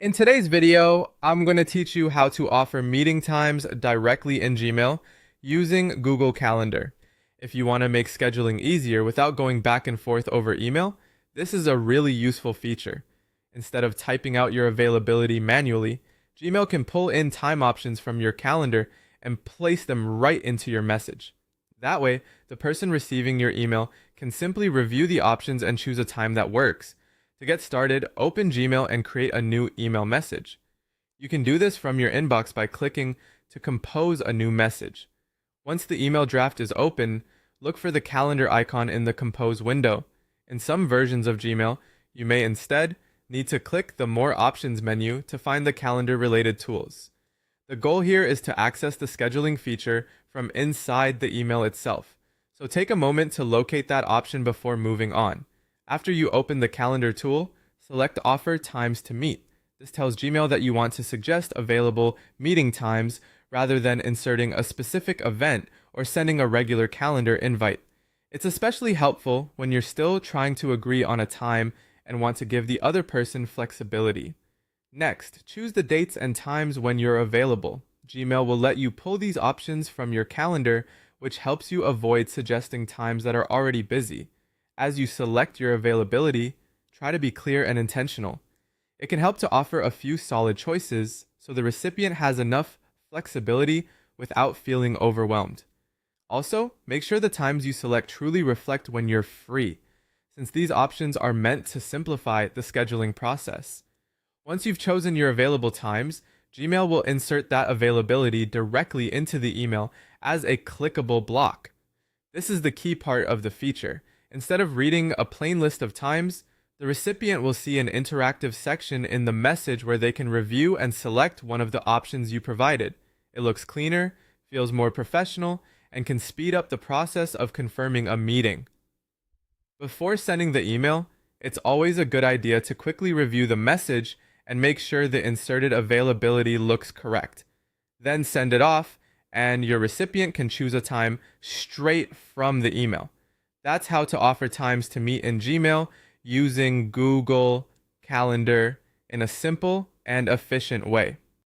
In today's video, I'm going to teach you how to offer meeting times directly in Gmail using Google Calendar. If you want to make scheduling easier without going back and forth over email, this is a really useful feature. Instead of typing out your availability manually, Gmail can pull in time options from your calendar and place them right into your message. That way, the person receiving your email can simply review the options and choose a time that works. To get started, open Gmail and create a new email message. You can do this from your inbox by clicking to compose a new message. Once the email draft is open, look for the calendar icon in the compose window. In some versions of Gmail, you may instead need to click the More Options menu to find the calendar related tools. The goal here is to access the scheduling feature from inside the email itself. So take a moment to locate that option before moving on. After you open the calendar tool, select Offer Times to Meet. This tells Gmail that you want to suggest available meeting times rather than inserting a specific event or sending a regular calendar invite. It's especially helpful when you're still trying to agree on a time and want to give the other person flexibility. Next, choose the dates and times when you're available. Gmail will let you pull these options from your calendar, which helps you avoid suggesting times that are already busy. As you select your availability, try to be clear and intentional. It can help to offer a few solid choices so the recipient has enough flexibility without feeling overwhelmed. Also, make sure the times you select truly reflect when you're free, since these options are meant to simplify the scheduling process. Once you've chosen your available times, Gmail will insert that availability directly into the email as a clickable block. This is the key part of the feature. Instead of reading a plain list of times, the recipient will see an interactive section in the message where they can review and select one of the options you provided. It looks cleaner, feels more professional, and can speed up the process of confirming a meeting. Before sending the email, it's always a good idea to quickly review the message and make sure the inserted availability looks correct. Then send it off, and your recipient can choose a time straight from the email. That's how to offer times to meet in Gmail using Google Calendar in a simple and efficient way.